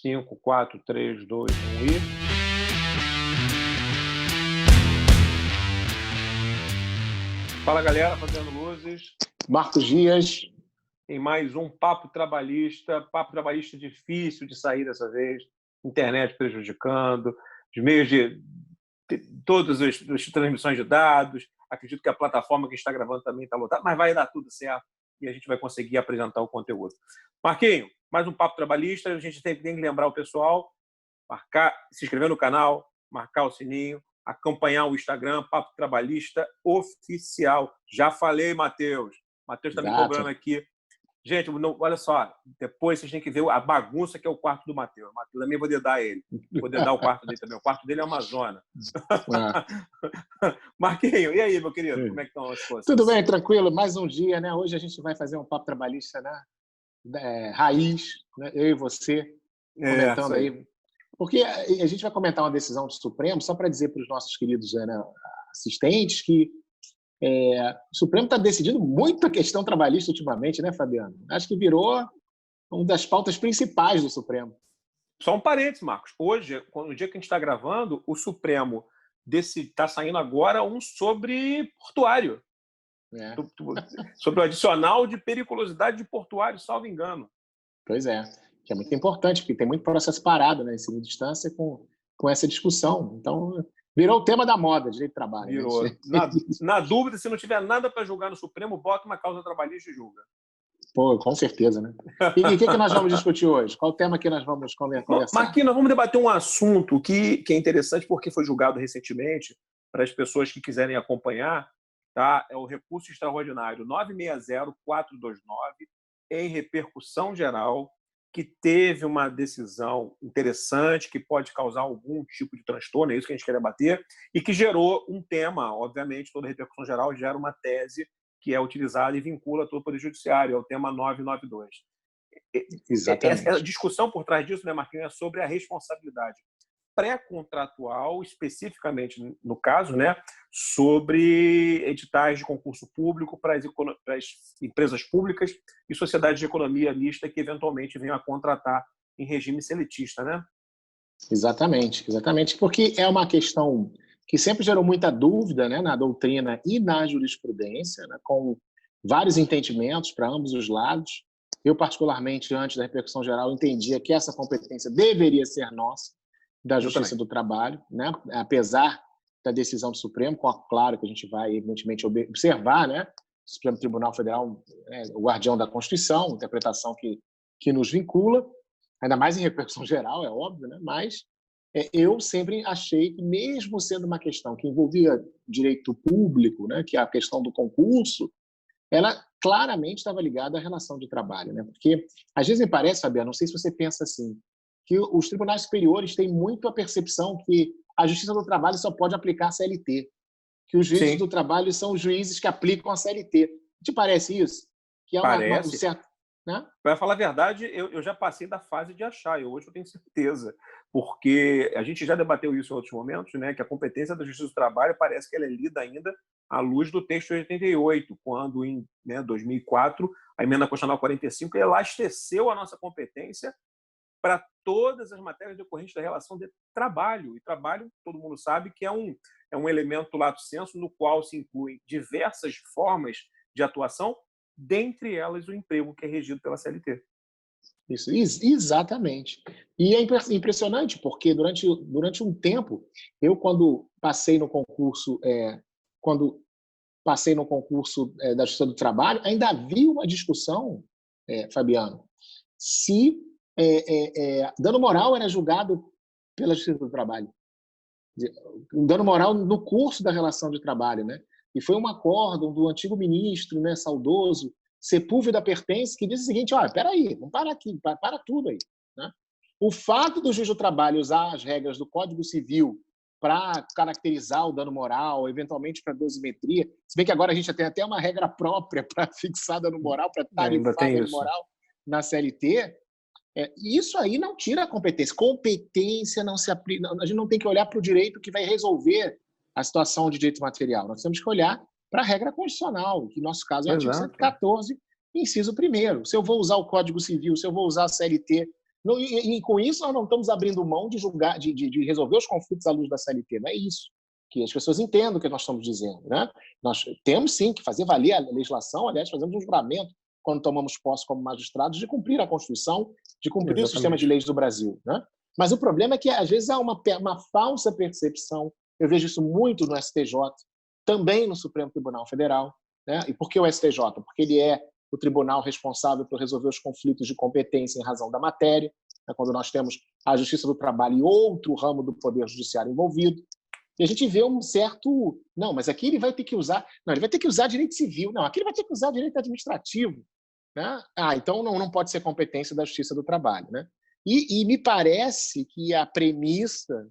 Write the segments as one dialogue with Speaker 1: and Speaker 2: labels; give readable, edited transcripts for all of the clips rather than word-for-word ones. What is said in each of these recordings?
Speaker 1: 5, 4, 3, 2, 1 e... Fala, galera, Fazendo Luzes.
Speaker 2: Marcos Dias.
Speaker 1: Em mais um Papo Trabalhista difícil de sair dessa vez, internet prejudicando, os meios de todas as transmissões de dados, acredito que a plataforma que está gravando também está lotada, mas vai dar tudo certo e a gente vai conseguir apresentar o conteúdo. Marquinho, mais um Papo Trabalhista, a gente tem que lembrar o pessoal, se inscrever no canal, marcar o sininho, acompanhar o Instagram, Papo Trabalhista Oficial. Já falei, Matheus. Matheus está me cobrando aqui. Gente, olha só, depois vocês têm que ver a bagunça que é o quarto do Matheus. Matheus também vou dedar ele. Vou dedar o quarto dele também. O quarto dele é uma zona. Marquinho, e aí, meu querido? Como é que estão as coisas?
Speaker 2: Tudo bem, tranquilo. Mais um dia, né? Hoje a gente vai fazer um papo trabalhista, né? Raiz, né? Eu e você, comentando aí. Porque a gente vai comentar uma decisão do Supremo, só para dizer para os nossos queridos, né, assistentes que o Supremo está decidindo muito a questão trabalhista ultimamente, né, Fabiano? Acho que virou uma das pautas principais do Supremo.
Speaker 1: Só um parênteses, Marcos. Hoje, no dia que a gente está gravando, o Supremo está saindo agora um sobre portuário. Sobre o adicional de periculosidade de portuário, salvo engano.
Speaker 2: Pois é, que é muito importante, porque tem muito processo parado, né, em segunda instância com essa discussão. Então, virou o tema da moda, direito de trabalho.
Speaker 1: Virou. Né? Na dúvida, se não tiver nada para julgar no Supremo, bota uma causa trabalhista e julga.
Speaker 2: Pô, com certeza, né? E o que nós vamos discutir hoje? Qual o tema que nós vamos conversar?
Speaker 1: Marquinhos, nós vamos debater um assunto que é interessante porque foi julgado recentemente, para as pessoas que quiserem acompanhar, tá? É o recurso extraordinário 960429, em repercussão geral, que teve uma decisão interessante, que pode causar algum tipo de transtorno, é isso que a gente quer debater, e que gerou um tema, obviamente, toda repercussão geral gera uma tese que é utilizada e vincula todo o Poder Judiciário, é o tema 992.
Speaker 2: Exatamente.
Speaker 1: A discussão por trás disso, né, Marquinhos, é sobre a responsabilidade pré-contratual, especificamente no caso, né, sobre editais de concurso público para as empresas públicas e sociedades de economia mista que eventualmente venham a contratar em regime seletista, né?
Speaker 2: Exatamente, porque é uma questão que sempre gerou muita dúvida, né, na doutrina e na jurisprudência, né, com vários entendimentos para ambos os lados. Eu, particularmente, antes da repercussão geral, entendia que essa competência deveria ser nossa, da Justiça do Trabalho, né? Apesar da decisão do Supremo, claro que a gente vai, evidentemente, observar, né? O Supremo Tribunal Federal é o guardião da Constituição, interpretação que nos vincula, ainda mais em repercussão geral, é óbvio, né? Mas eu sempre achei que, mesmo sendo uma questão que envolvia direito público, né? Que é a questão do concurso, ela claramente estava ligada à relação de trabalho, né? Porque, às vezes, me parece, Fabiano, não sei se você pensa assim, que os tribunais superiores têm muito a percepção que a Justiça do Trabalho só pode aplicar a CLT, que os juízes do trabalho são os juízes que aplicam a CLT. Te parece isso? Que é um certo... Né?
Speaker 1: Para falar a verdade, eu já passei da fase de achar, e hoje eu tenho certeza, porque a gente já debateu isso em outros momentos, né, que a competência da Justiça do Trabalho parece que ela é lida ainda à luz do texto 88, quando, em 2004, a Emenda Constitucional 45 elasteceu a nossa competência para todas as matérias decorrentes da relação de trabalho. E trabalho, todo mundo sabe que é um elemento lato sensu no qual se incluem diversas formas de atuação, dentre elas o emprego, que é regido pela CLT.
Speaker 2: Isso, exatamente. E é impressionante, porque durante um tempo, eu, quando passei no concurso da Justiça do Trabalho, ainda havia uma discussão, Fabiano, se dano moral era julgado pela Justiça do Trabalho. Um dano moral no curso da relação de trabalho, né? E foi um acórdão do antigo ministro, né, saudoso, Sepúlveda Pertence, que diz o seguinte: olha, peraí, vamos parar aqui, para tudo aí. Né? O fato do juiz do trabalho usar as regras do Código Civil para caracterizar o dano moral, eventualmente para dosimetria, se bem que agora a gente tem até uma regra própria para fixar dano moral, para tarifar dano moral na CLT, isso aí não tira a competência. Competência não se aplica. A gente não tem que olhar para o direito que vai resolver a situação de direito material. Nós temos que olhar para a regra constitucional, que no nosso caso é o artigo 114, inciso 1º. Se eu vou usar o Código Civil, se eu vou usar a CLT E com isso nós não estamos abrindo mão de julgar, de resolver os conflitos à luz da CLT. Não é isso. Que as pessoas entendam o que nós estamos dizendo, né? Nós temos, sim, que fazer valer a legislação. Aliás, fazemos um juramento, quando tomamos posse como magistrados, de cumprir a Constituição, de cumprir Exatamente. O sistema de leis do Brasil, né? Mas o problema é que, às vezes, há uma falsa percepção. Eu vejo isso muito no STJ, também no Supremo Tribunal Federal, né? E por que o STJ? Porque ele é o tribunal responsável por resolver os conflitos de competência em razão da matéria, né? Quando nós temos a Justiça do Trabalho e outro ramo do Poder Judiciário envolvido. E a gente vê um certo... Não, mas aqui ele vai ter que usar... Não, ele vai ter que usar direito civil. Não, aqui ele vai ter que usar direito administrativo. Né? Então não pode ser competência da Justiça do Trabalho. Né? E me parece que a premissa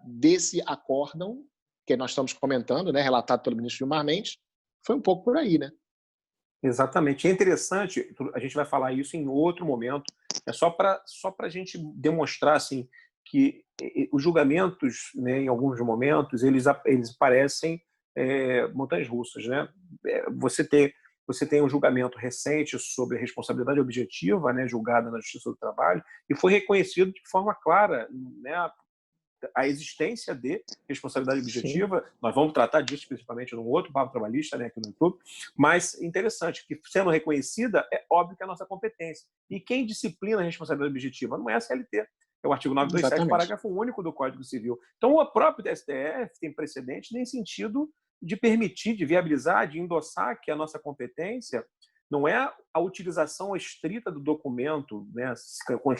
Speaker 2: desse acórdão, que nós estamos comentando, né, relatado pelo ministro Gilmar Mendes, foi um pouco por aí. Né?
Speaker 1: Exatamente. É interessante, a gente vai falar isso em outro momento, é só para a gente demonstrar assim, que os julgamentos, né, em alguns momentos, eles parecem montanhas russas. Né? Você tem um julgamento recente sobre a responsabilidade objetiva, né, julgada na Justiça do Trabalho, e foi reconhecido de forma clara, né, a existência de responsabilidade objetiva. Sim. Nós vamos tratar disso principalmente num outro papo trabalhista, né, aqui no YouTube, mas interessante que, sendo reconhecida, é óbvio que é a nossa competência. E quem disciplina a responsabilidade objetiva não é a CLT, é o artigo 927, Exatamente. Parágrafo único do Código Civil. Então, o próprio STF tem precedente nem sentido de permitir, de viabilizar, de endossar que a nossa competência não é a utilização estrita do documento, né,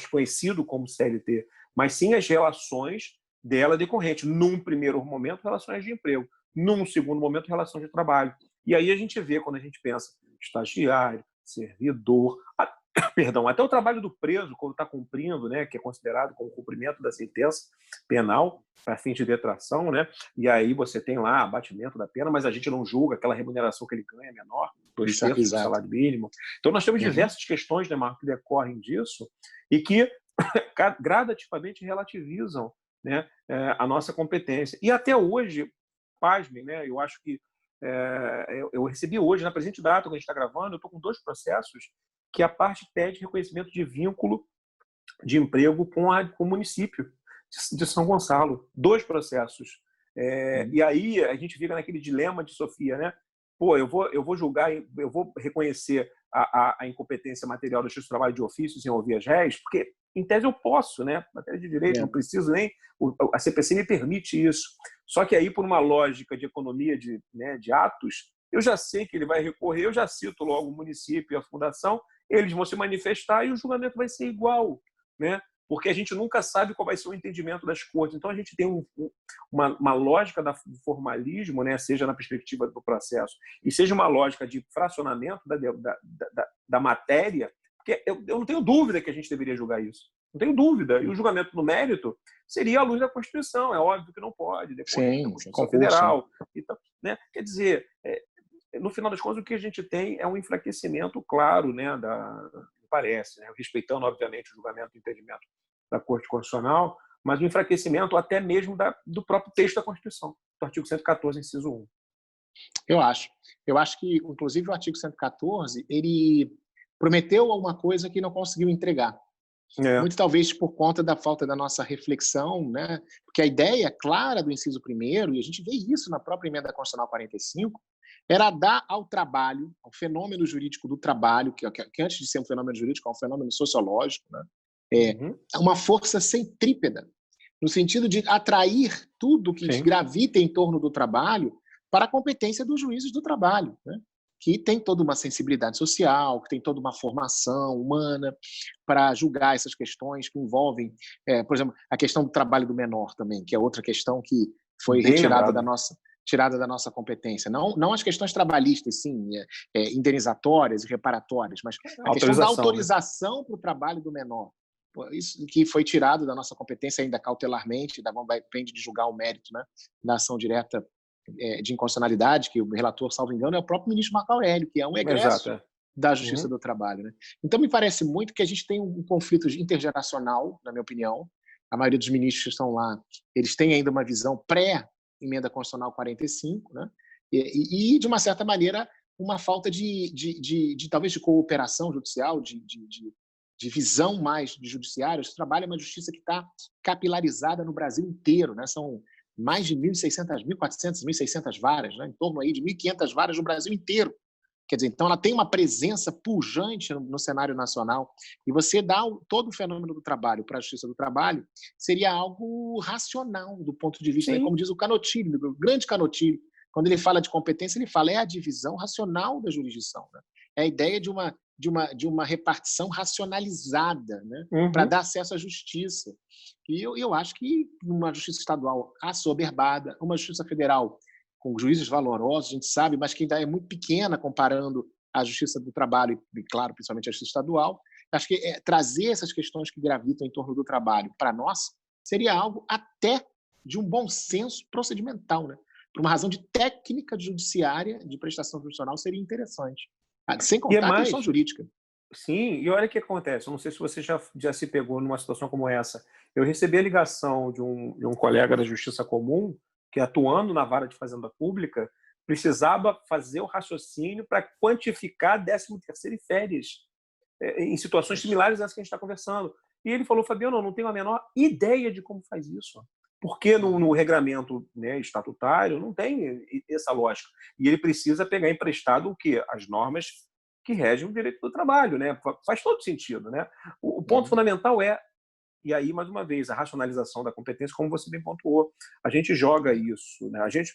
Speaker 1: conhecido como CLT, mas sim as relações dela decorrentes. Num primeiro momento, relações de emprego. Num segundo momento, relações de trabalho. E aí a gente vê, quando a gente pensa estagiário, servidor, até o trabalho do preso, quando está cumprindo, né, que é considerado como cumprimento da sentença penal, para fins de detração, né, e aí você tem lá abatimento da pena, mas a gente não julga aquela remuneração que ele ganha menor, 2/3 do salário mínimo. Então nós temos diversas questões, né, Marco, que decorrem disso e que gradativamente relativizam, né, a nossa competência. E até hoje, pasmem, né, eu acho que eu recebi hoje, na presente data, quando a gente está gravando, eu estou com 2 processos que a parte pede reconhecimento de vínculo de emprego com o município de São Gonçalo. 2 processos. E aí a gente fica naquele dilema de Sofia, né? Pô, eu vou julgar, eu vou reconhecer a incompetência material do Justiça do Trabalho de ofício sem ouvir as réis, porque, em tese, eu posso, né? Matéria de direito, não preciso nem... A CPC me permite isso. Só que aí, por uma lógica de economia de atos, eu já sei que ele vai recorrer, eu já cito logo o município e a fundação, eles vão se manifestar e o julgamento vai ser igual, né? Porque a gente nunca sabe qual vai ser o entendimento das cortes. Então, a gente tem uma lógica do formalismo, né? Seja na perspectiva do processo, e seja uma lógica de fracionamento da matéria, porque eu não tenho dúvida que a gente deveria julgar isso. Não tenho dúvida. E o julgamento no mérito seria à luz da Constituição. É óbvio que não pode, depois da Constituição Federal. Então, né? Quer dizer, no final das contas, o que a gente tem é um enfraquecimento claro, né, parece, né, respeitando, obviamente, o julgamento e entendimento da Corte Constitucional, mas o enfraquecimento até mesmo do próprio texto da Constituição, do artigo 114, inciso 1.
Speaker 2: Eu acho que, inclusive, o artigo 114, ele prometeu alguma coisa que não conseguiu entregar. Muito talvez por conta da falta da nossa reflexão, né? Porque a ideia clara do inciso 1º, e a gente vê isso na própria emenda constitucional 45, era dar ao trabalho, ao fenômeno jurídico do trabalho, que antes de ser um fenômeno jurídico, é um fenômeno sociológico, né? Uma força centrípeta, no sentido de atrair tudo que gravita em torno do trabalho para a competência dos juízes do trabalho, né? Que tem toda uma sensibilidade social, que tem toda uma formação humana para julgar essas questões que envolvem, por exemplo, a questão do trabalho do menor também, que é outra questão que foi retirada da nossa competência. Não as questões trabalhistas, sim, indenizatórias e reparatórias, mas a questão da autorização, né, para o trabalho do menor. Isso que foi tirado da nossa competência ainda cautelarmente, depende de julgar o mérito, né, da ação direta de inconstitucionalidade, que o relator, salvo engano, é o próprio ministro Marco Aurélio, que é um egresso da Justiça do Trabalho. Né? Então, me parece muito que a gente tem um conflito intergeracional, na minha opinião. A maioria dos ministros que estão lá, eles têm ainda uma visão pré-emenda constitucional 45, né? E, de uma certa maneira, uma falta talvez de cooperação judicial, de de visão mais de judiciário, o trabalho é uma justiça que está capilarizada no Brasil inteiro, né? São mais de 1.600, 1.400, 1.600 varas, né? Em torno aí de 1.500 varas no Brasil inteiro. Quer dizer, então ela tem uma presença pujante no cenário nacional, e você dá todo o fenômeno do trabalho para a justiça do trabalho seria algo racional do ponto de vista, né?
Speaker 1: Sim.
Speaker 2: Como diz o Canottilho, o grande Canottilho, quando ele fala de competência, ele fala é a divisão racional da jurisdição, né? É a ideia de uma repartição racionalizada, né? Para dar acesso à justiça. E eu acho que uma justiça estadual assoberbada, uma justiça federal com juízes valorosos, a gente sabe, mas que ainda é muito pequena comparando a justiça do trabalho e, claro, principalmente a justiça estadual. Acho que trazer essas questões que gravitam em torno do trabalho para nós seria algo até de um bom senso procedimental, né? Por uma razão de técnica judiciária de prestação jurisdicional seria interessante. Sem
Speaker 1: E é
Speaker 2: contar a questão
Speaker 1: mais,
Speaker 2: jurídica.
Speaker 1: sim, e olha o que acontece. Eu não sei se você já se pegou numa situação como essa. Eu recebi a ligação de um colega da Justiça Comum, que atuando na vara de fazenda pública, precisava fazer o raciocínio para quantificar 13º e férias, em situações similares a essa que a gente está conversando. E ele falou, Fabiano, eu não tenho a menor ideia de como faz isso. Porque no regramento, né, estatutário não tem essa lógica. E ele precisa pegar emprestado o quê? As normas que regem o direito do trabalho, né? Faz todo sentido, né? O ponto fundamental é, e aí, mais uma vez, a racionalização da competência, como você bem pontuou. A gente joga isso, né? A gente,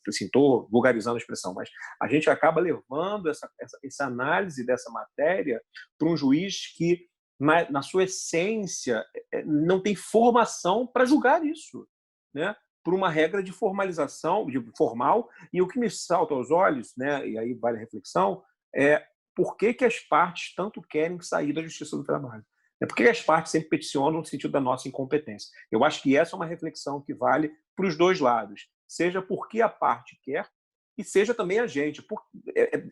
Speaker 1: assim, estou vulgarizando a expressão, mas a gente acaba levando essa análise dessa matéria para um juiz que, na sua essência, não tem formação para julgar isso, né? Por uma regra de formalização, de formal, e o que me salta aos olhos, né? E aí vale a reflexão, é por que as partes tanto querem sair da Justiça do Trabalho? Por que as partes sempre peticionam no sentido da nossa incompetência? Eu acho que essa é uma reflexão que vale para os dois lados, seja porque a parte quer e seja também a gente,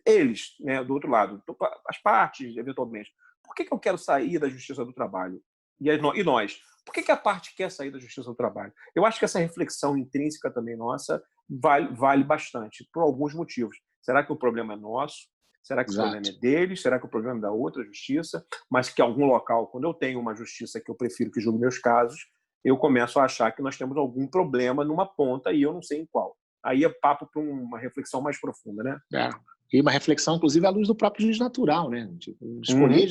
Speaker 1: eles, né, do outro lado, as partes, eventualmente. Por que eu quero sair da Justiça do Trabalho? E nós? Por que a parte quer sair da Justiça do Trabalho? Eu acho que essa reflexão intrínseca também nossa vale bastante, por alguns motivos. Será que o problema é nosso? Será que o problema é deles? Será que o problema é da outra justiça? Mas que em algum local, quando eu tenho uma justiça que eu prefiro que julgue meus casos, eu começo a achar que nós temos algum problema numa ponta e eu não sei em qual. Aí é papo para uma reflexão mais profunda, né?
Speaker 2: E uma reflexão, inclusive, à luz do próprio juiz natural, né? Tipo, escolher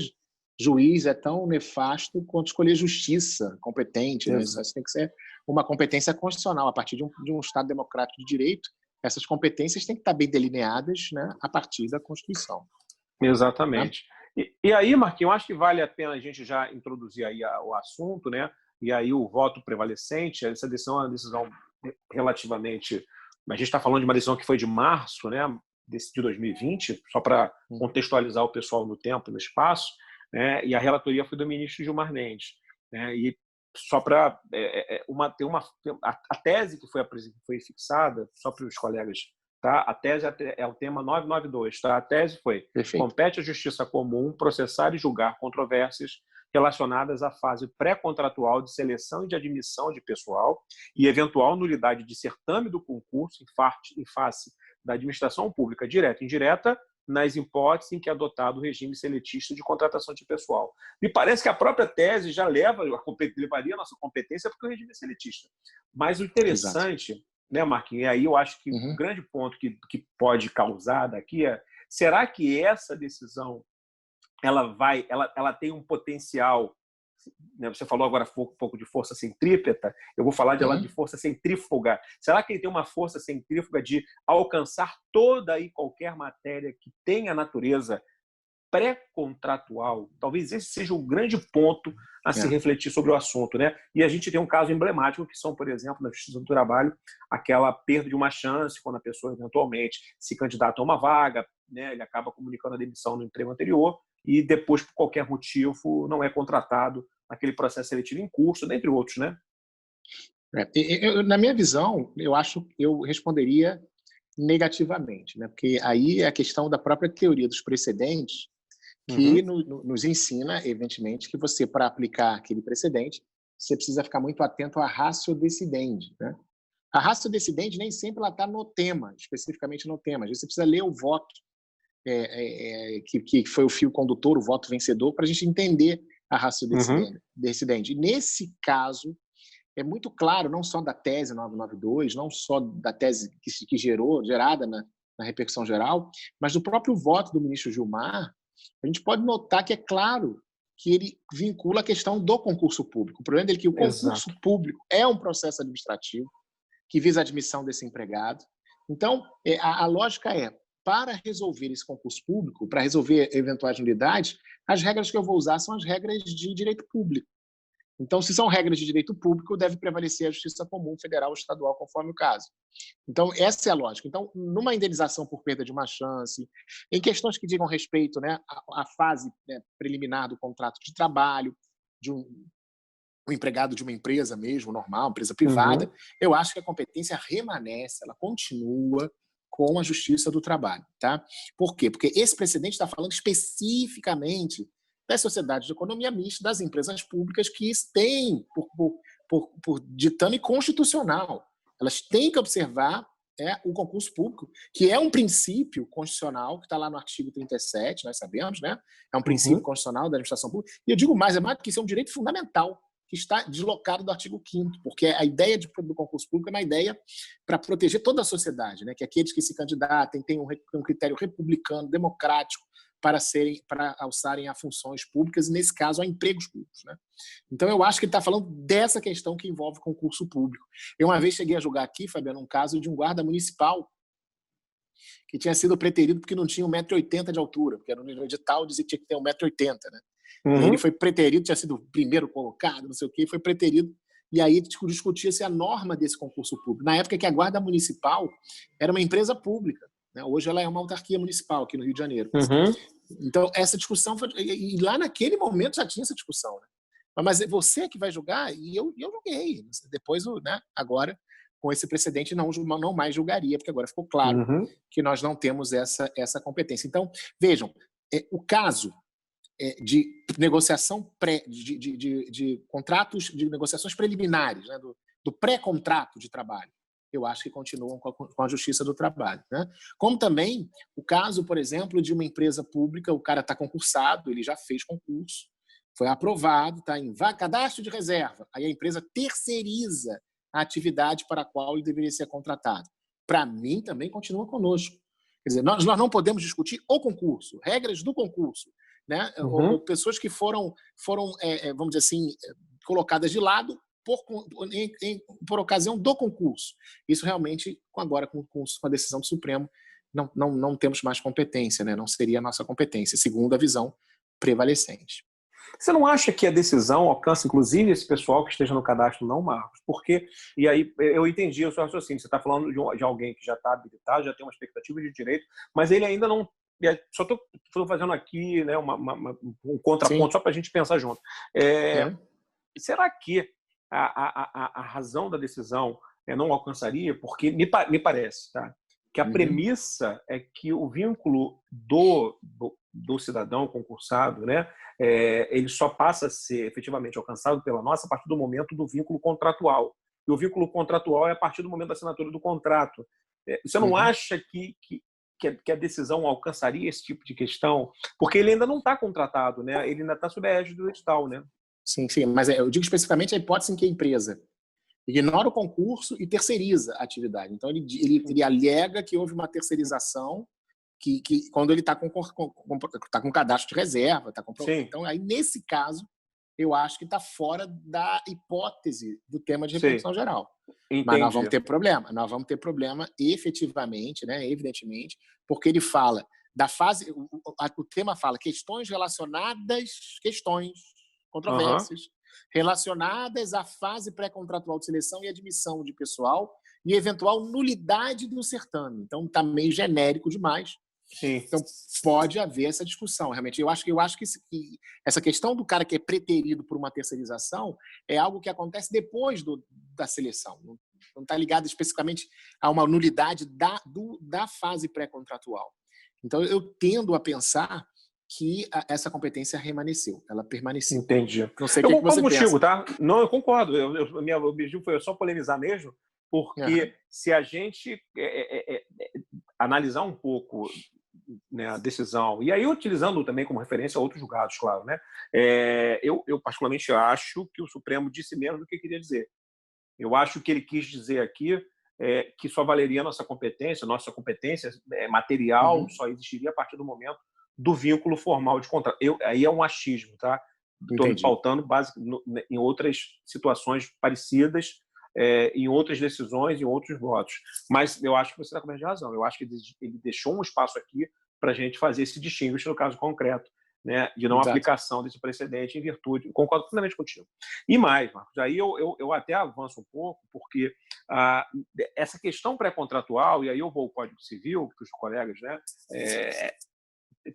Speaker 2: juiz é tão nefasto quanto escolher justiça competente, né? Isso tem que ser uma competência constitucional, a partir de um Estado democrático de direito. Essas competências têm que estar bem delineadas, né, a partir da Constituição.
Speaker 1: Exatamente. Né? E aí, Marquinhos, eu acho que vale a pena a gente já introduzir aí o assunto, né? E aí o voto prevalecente, essa decisão é uma decisão relativamente... A gente está falando de uma decisão que foi de março, né, de 2020, só para contextualizar o pessoal no tempo e no espaço, né? E a relatoria foi do ministro Gilmar Mendes, né? E só para a tese que foi fixada, só para os colegas, tá? A tese é o tema 992, tá? A tese foi: compete à Justiça Comum processar e julgar controvérsias relacionadas à fase pré-contratual de seleção e de admissão de pessoal e eventual nulidade de certame do concurso em face da administração pública direta e indireta, nas hipóteses em que é adotado o regime seletista de contratação de pessoal. Me parece que a própria tese já levaria a nossa competência porque o regime é seletista. Mas o interessante, né, Marquinhos, e aí eu acho que o grande ponto que pode causar daqui é: será que essa decisão ela tem um potencial, né? Você falou agora um pouco de força centrípeta, eu vou falar de força centrífuga. Será que ele tem uma força centrífuga de alcançar toda e qualquer matéria que tenha natureza pré-contratual? Talvez esse seja o grande ponto a se refletir sobre o assunto, né? E a gente tem um caso emblemático que são, por exemplo, na Justiça do Trabalho, aquela perda de uma chance quando a pessoa eventualmente se candidata a uma vaga, né? Ele acaba comunicando a demissão no emprego anterior e depois, por qualquer motivo, não é contratado naquele processo seletivo em curso, dentre outros, né?
Speaker 2: Na minha visão, eu responderia negativamente, né? Porque aí é a questão da própria teoria dos precedentes que nos ensina, evidentemente, que você, para aplicar aquele precedente, você precisa ficar muito atento à ratio decidendi, né? A ratio decidendi nem sempre ela está no tema, especificamente no tema. Às vezes você precisa ler o voto que foi o fio condutor, o voto vencedor, para a gente entender a ratio decidente. E nesse caso, é muito claro, não só da tese 992, não só da tese gerada na repercussão geral, mas do próprio voto do ministro Gilmar, a gente pode notar que é claro que ele vincula a questão do concurso público. O problema dele é que o concurso público é um processo administrativo que visa a admissão desse empregado. Então, a lógica é, para resolver esse concurso público, para resolver eventuais nulidades, as regras que eu vou usar são as regras de direito público. Então, se são regras de direito público, deve prevalecer a justiça comum, federal ou estadual, conforme o caso. Então, essa é a lógica. Então, numa indenização por perda de uma chance, em questões que digam respeito, né, à fase, né, preliminar do contrato de trabalho, de um empregado de uma empresa mesmo, normal, empresa privada, eu acho que a competência remanesce, ela continua com a Justiça do Trabalho. Tá? Por quê? Porque esse precedente está falando especificamente das sociedades de economia mista, das empresas públicas que têm, por ditame constitucional, elas têm que observar o concurso público, que é um princípio constitucional, que está lá no artigo 37, nós sabemos, né? É um princípio constitucional da administração pública. E eu digo mais, é mais do que isso, é um direito fundamental, que está deslocado do artigo 5º, porque a ideia do concurso público é uma ideia para proteger toda a sociedade, né? Que aqueles que se candidatem tenham um critério republicano, democrático, para alçarem a funções públicas, e, nesse caso, a empregos públicos. Né? Então, eu acho que ele está falando dessa questão que envolve concurso público. Eu, uma vez, cheguei a julgar aqui, Fabiano, um caso de um guarda municipal que tinha sido preterido porque não tinha 1,80 m de altura, porque era no edital, dizia que tinha que ter 1,80 m. Né? E ele foi preterido, tinha sido o primeiro colocado, não sei o quê, foi preterido, e aí discutia-se a norma desse concurso público. Na época que a guarda municipal era uma empresa pública, né? Hoje ela é uma autarquia municipal aqui no Rio de Janeiro. Então, essa discussão foi... E lá naquele momento já tinha essa discussão. Né? Mas é você que vai julgar, e eu julguei. Depois, né, agora, com esse precedente, não mais julgaria, porque agora ficou claro que nós não temos essa competência. Então, vejam, o caso de negociação de contratos, de negociações preliminares, né, do pré-contrato de trabalho, eu acho que continuam com a Justiça do Trabalho. Né? Como também o caso, por exemplo, de uma empresa pública, o cara está concursado, ele já fez concurso, foi aprovado, está em cadastro de reserva, aí a empresa terceiriza a atividade para a qual ele deveria ser contratado. Para mim, também continua conosco. Quer dizer, nós não podemos discutir o concurso, regras do concurso, né? Ou pessoas que foram vamos dizer assim, colocadas de lado por ocasião do concurso. Isso realmente, agora com a decisão do Supremo, não temos mais competência, né? Não seria a nossa competência, segundo a visão prevalecente.
Speaker 1: Você não acha que a decisão alcança, inclusive, esse pessoal que esteja no cadastro não, Marcos? Porque, e aí eu entendi o seu raciocínio, você está falando de alguém que já está habilitado, já tem uma expectativa de direito, mas ele ainda não... Só estou fazendo aqui, né, um contraponto, Sim. Só para a gente pensar junto. Será que a razão da decisão não alcançaria? Porque me parece, tá, que a premissa é que o vínculo do cidadão concursado, né, ele só passa a ser efetivamente alcançado pela nossa a partir do momento do vínculo contratual. E o vínculo contratual é a partir do momento da assinatura do contrato. Você não acha que a decisão alcançaria esse tipo de questão? Porque ele ainda não está contratado, né? Ele ainda está sob a égide do edital, né?
Speaker 2: Sim, mas eu digo especificamente a hipótese em que a empresa ignora o concurso e terceiriza a atividade. Então, ele alega que houve uma terceirização que quando ele está com cadastro de reserva. Então, aí, nesse caso, eu acho que está fora da hipótese do tema de repercussão geral.
Speaker 1: Entendi.
Speaker 2: Mas nós vamos ter problema efetivamente, né, evidentemente, porque ele fala da fase... O tema fala controvérsias, relacionadas à fase pré-contratual de seleção e admissão de pessoal e eventual nulidade do certame. Então, está meio genérico demais.
Speaker 1: Sim.
Speaker 2: Então, pode haver essa discussão. Realmente, eu acho que essa questão do cara que é preterido por uma terceirização é algo que acontece depois da seleção. Não está ligado especificamente a uma nulidade da fase pré-contratual. Então, eu tendo a pensar que essa competência remanesceu, ela permaneceu.
Speaker 1: Entendi.
Speaker 2: Não sei o que você pensa.
Speaker 1: Contigo, tá? Não, eu concordo. Meu objetivo foi só polemizar mesmo, porque se a gente analisar um pouco né, a decisão, e aí utilizando também como referência outros julgados, claro, né? Eu particularmente acho que o Supremo disse menos do que queria dizer. Eu acho que ele quis dizer aqui que só valeria nossa competência material só existiria a partir do momento do vínculo formal de contrato. Aí é um achismo, tá? Estou me pautando em outras situações parecidas, em outras decisões, em outros votos. Mas eu acho que você está com a razão. Eu acho que ele deixou um espaço aqui para a gente fazer esse distinguish no caso concreto, né, de não aplicação desse precedente em virtude. Concordo plenamente contigo. E mais, Marcos, aí eu até avanço um pouco, porque essa questão pré-contratual, e aí eu vou ao Código Civil, para os colegas, né,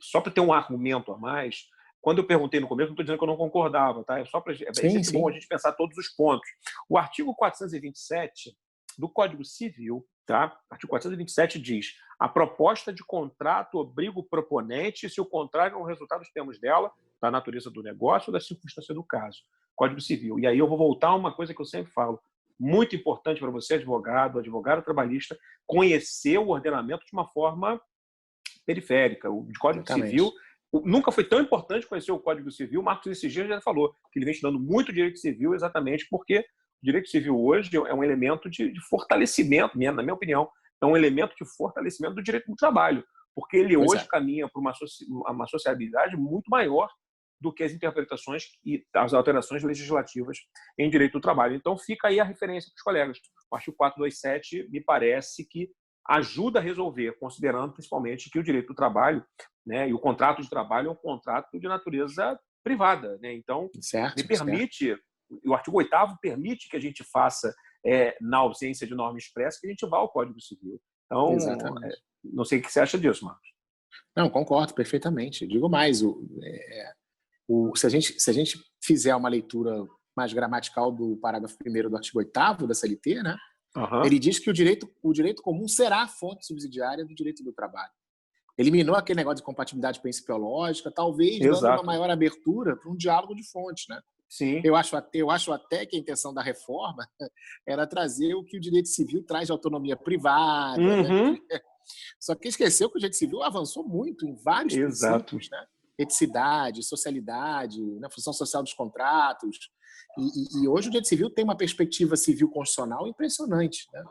Speaker 1: só para ter um argumento a mais, quando eu perguntei no começo, não estou dizendo que eu não concordava, tá? É sempre bom a gente pensar todos os pontos. O artigo 427 do Código Civil, tá? O artigo 427 diz: a proposta de contrato obriga o proponente, se o contrário é um resultado dos termos dela, da natureza do negócio ou da circunstância do caso. Código Civil. E aí eu vou voltar a uma coisa que eu sempre falo, muito importante para você, advogado trabalhista, conhecer o ordenamento de uma forma periférica. O Código Civil nunca foi tão importante conhecer o Código Civil. O Marcos esses dias já falou que ele vem estudando muito direito civil exatamente porque o direito civil hoje é um elemento de fortalecimento, na minha opinião, é um elemento de fortalecimento do direito do trabalho, porque ele hoje caminha para uma sociabilidade muito maior do que as interpretações e as alterações legislativas em direito do trabalho. Então fica aí a referência para os colegas. O artigo 427 me parece que ajuda a resolver, considerando principalmente que o direito do trabalho, né, e o contrato de trabalho é um contrato de natureza privada, né? Então, me permite, o artigo 8º permite que a gente faça, na ausência de norma expressa, que a gente vá ao Código Civil. Então, não sei o que você acha disso, Marcos.
Speaker 2: Não, concordo perfeitamente. Digo mais, se a gente fizer uma leitura mais gramatical do parágrafo 1º do artigo 8º da CLT, né, ele diz que o direito comum será a fonte subsidiária do direito do trabalho. Eliminou aquele negócio de compatibilidade principiológica, talvez dando uma maior abertura para um diálogo de fontes, né?
Speaker 1: Sim.
Speaker 2: Eu acho até que a intenção da reforma era trazer o que o direito civil traz de autonomia privada, né? Só que esqueceu que o direito civil avançou muito em vários princípios, né? Eticidade, socialidade, na função social dos contratos. E hoje o direito civil tem uma perspectiva civil constitucional impressionante, né?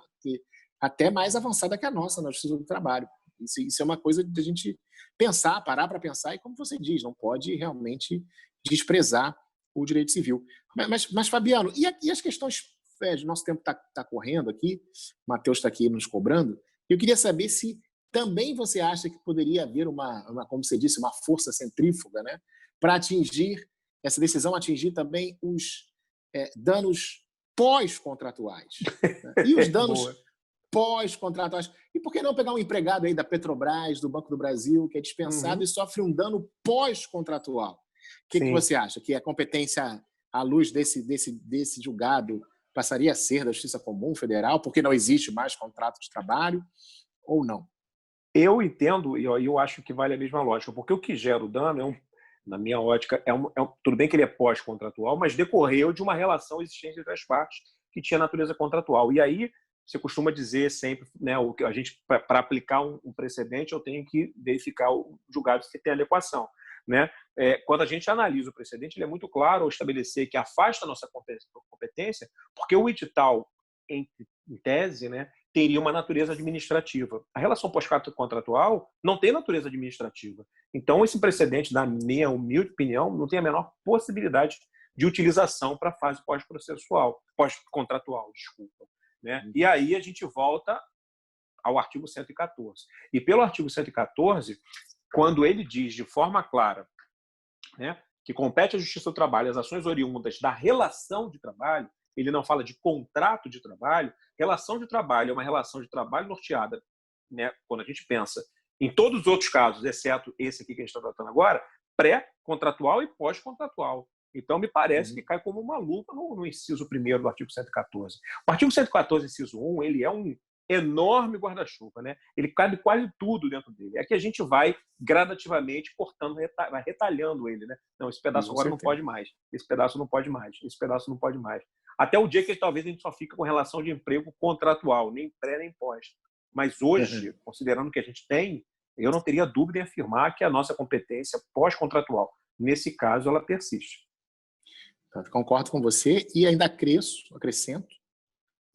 Speaker 2: Até mais avançada que a nossa na Justiça do Trabalho. Isso é uma coisa de a gente pensar, parar para pensar, e como você diz, não pode realmente desprezar o direito civil. Mas Fabiano, e as questões, nosso tempo está correndo aqui, o Matheus está aqui nos cobrando, eu queria saber se também você acha que poderia haver como você disse, uma força centrífuga, né, para atingir, essa decisão atingir também os danos pós-contratuais. Né? E os danos pós-contratuais. E por que não pegar um empregado aí da Petrobras, do Banco do Brasil, que é dispensado e sofre um dano pós-contratual? O que você acha? Que a competência, à luz desse julgado, passaria a ser da Justiça Comum Federal, porque não existe mais contrato de trabalho, ou não?
Speaker 1: Eu entendo, e eu acho que vale a mesma lógica, porque o que gera o dano, na minha ótica, tudo bem que ele é pós-contratual, mas decorreu de uma relação existente entre as partes que tinha natureza contratual. E aí, você costuma dizer sempre, né, o que a gente, para aplicar um precedente, eu tenho que verificar o julgado se tem adequação. Né? Quando a gente analisa o precedente, ele é muito claro ao estabelecer que afasta a nossa competência, porque o edital, em tese, né, teria uma natureza administrativa. A relação pós-contratual não tem natureza administrativa. Então, esse precedente, na minha humilde opinião, não tem a menor possibilidade de utilização para a fase pós-contratual, desculpa. Né? E aí a gente volta ao artigo 114. E pelo artigo 114, quando ele diz de forma clara, né, que compete à Justiça do Trabalho as ações oriundas da relação de trabalho, ele não fala de contrato de trabalho. Relação de trabalho é uma relação de trabalho norteada, né, quando a gente pensa em todos os outros casos, exceto esse aqui que a gente está tratando agora, pré-contratual e pós-contratual. Então, me parece que cai como uma lupa no inciso 1º do artigo 114. O artigo 114, inciso 1, ele é um enorme guarda-chuva, né? Ele cabe quase tudo dentro dele. É que a gente vai gradativamente cortando, vai retalhando ele, né? Não, esse pedaço agora não pode mais, esse pedaço não pode mais, esse pedaço não pode mais. Até o dia que talvez a gente só fica com relação de emprego contratual, nem pré nem pós. Mas hoje, considerando que a gente tem, eu não teria dúvida em afirmar que a nossa competência pós-contratual, nesse caso, ela persiste.
Speaker 2: Concordo com você e ainda acrescento,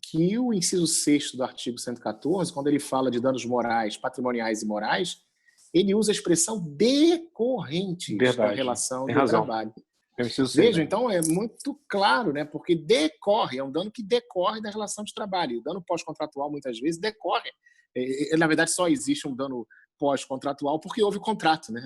Speaker 2: que o inciso 6º do artigo 114, quando ele fala de danos morais, patrimoniais e morais, ele usa a expressão decorrentes da relação
Speaker 1: tem
Speaker 2: de
Speaker 1: razão.
Speaker 2: trabalho.
Speaker 1: Veja,
Speaker 2: então é muito claro, né? Porque decorre, é um dano que decorre da relação de trabalho. O dano pós-contratual, muitas vezes, decorre. Na verdade, só existe um dano pós-contratual porque houve contrato, né?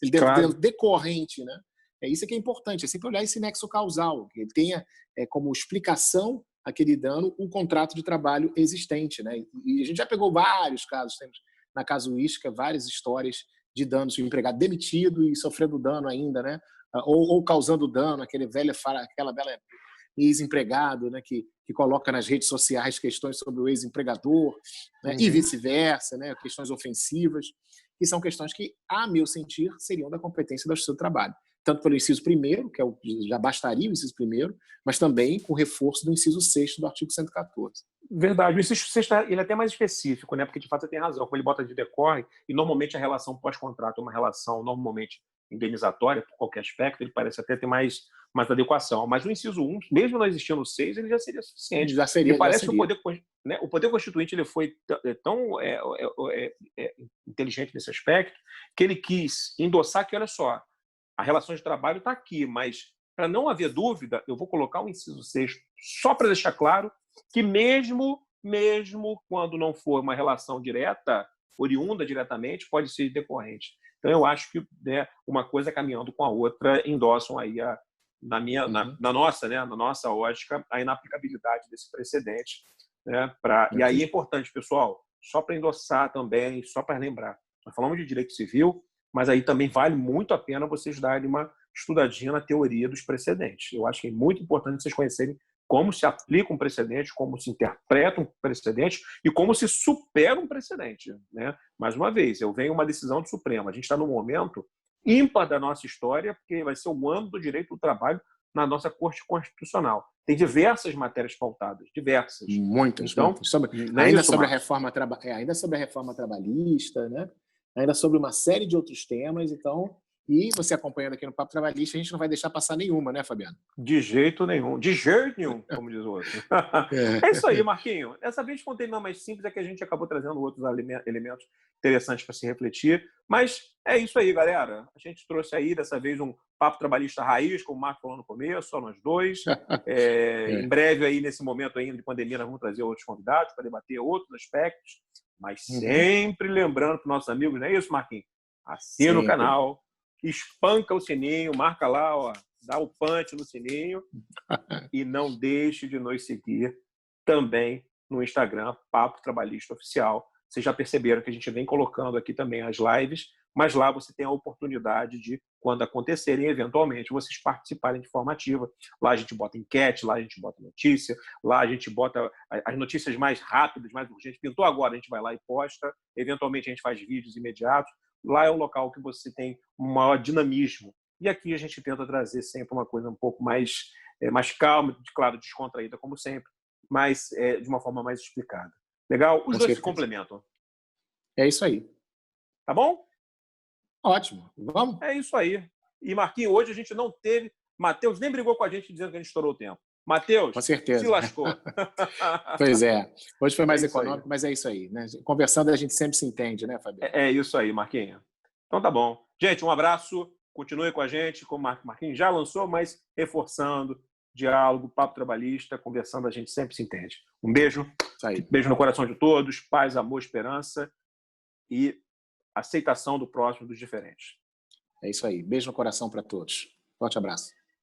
Speaker 2: Ele
Speaker 1: claro.
Speaker 2: decorrente, né? Isso que é importante, é sempre olhar esse nexo causal, que ele tenha como explicação aquele dano um contrato de trabalho existente, né? E a gente já pegou vários casos, temos na casuística várias histórias de danos, de empregado demitido e sofrendo dano ainda, né? Ou causando dano, aquela bela ex-empregado, né, que coloca nas redes sociais questões sobre o ex-empregador, né, e vice-versa, né, questões ofensivas, que são questões que, a meu sentir, seriam da competência da Justiça do Trabalho. Tanto pelo inciso 1º, que já bastaria o inciso 1º, mas também com o reforço do inciso 6º do artigo 114.
Speaker 1: Verdade. O inciso 6º ele é até mais específico, né? Porque, de fato, você tem razão. Como ele bota de decorre, e normalmente a relação pós-contrato é uma relação normalmente indenizatória, por qualquer aspecto, ele parece até ter mais adequação. Mas o inciso 1, mesmo não existindo o 6, ele já seria suficiente.
Speaker 2: Já seria.
Speaker 1: E parece que o Poder Constituinte ele foi tão inteligente nesse aspecto que ele quis endossar que, olha só, a relação de trabalho está aqui, mas, para não haver dúvida, eu vou colocar o inciso 6 só para deixar claro que mesmo quando não for uma relação direta, oriunda diretamente, pode ser decorrente. Então, eu acho que, né, uma coisa caminhando com a outra endossam aí na nossa ótica a inaplicabilidade desse precedente. Né, e aí é importante, pessoal, só para endossar também, só para lembrar, nós falamos de direito civil, mas aí também vale muito a pena vocês darem uma estudadinha na teoria dos precedentes. Eu acho que é muito importante vocês conhecerem como se aplica um precedente, como se interpreta um precedente e como se supera um precedente. Né? Mais uma vez, eu venho uma decisão do Supremo. A gente está num momento ímpar da nossa história, porque vai ser o ano do direito do trabalho na nossa Corte Constitucional. Tem diversas matérias pautadas, diversas.
Speaker 2: Muitas. Sobre a reforma trabalhista, né? Ainda sobre uma série de outros temas, então, e você acompanhando aqui no Papo Trabalhista, a gente não vai deixar passar nenhuma, né, Fabiano?
Speaker 1: De jeito nenhum, como diz o outro. É isso aí, Marquinho. Dessa vez contei uma mais simples, é que a gente acabou trazendo outros elementos interessantes para se refletir, mas é isso aí, galera. A gente trouxe aí, dessa vez, um Papo Trabalhista raiz, como o Marco falou no começo, só nós dois. Em breve, aí, nesse momento ainda de pandemia, nós vamos trazer outros convidados para debater outros aspectos, mas sempre lembrando para os nossos amigos, não é isso, Marquinhos? Assina o canal, espanca o sininho, marca lá, ó, dá o punch no sininho e não deixe de nos seguir também no Instagram, Papo Trabalhista Oficial. Vocês já perceberam que a gente vem colocando aqui também as lives, mas lá você tem a oportunidade de, quando acontecerem, eventualmente, vocês participarem de forma ativa. Lá a gente bota enquete, lá a gente bota notícia, lá a gente bota as notícias mais rápidas, mais urgentes. Pintou agora, a gente vai lá e posta. Eventualmente, a gente faz vídeos imediatos. Lá é um local que você tem um maior dinamismo. E aqui a gente tenta trazer sempre uma coisa um pouco mais calma, claro, descontraída, como sempre, mas de uma forma mais explicada. Legal? Os dois se complementam.
Speaker 2: É isso aí.
Speaker 1: Tá bom?
Speaker 2: Ótimo. Vamos?
Speaker 1: É isso aí. E, Marquinhos, hoje a gente não teve... Matheus nem brigou com a gente dizendo que a gente estourou o tempo. Matheus,
Speaker 2: com certeza,
Speaker 1: se lascou.
Speaker 2: Pois é. Hoje foi mais econômico, mas é isso aí. Né? Conversando, a gente sempre se entende, né, Fabiano?
Speaker 1: É isso aí, Marquinhos. Então tá bom. Gente, um abraço. Continue com a gente, como o Marquinhos já lançou, mas reforçando, diálogo, papo trabalhista, conversando, a gente sempre se entende. Um beijo.
Speaker 2: Isso aí.
Speaker 1: Beijo no coração de todos. Paz, amor, esperança e aceitação do próximo, dos diferentes.
Speaker 2: É isso aí. Beijo no coração para todos. Forte abraço.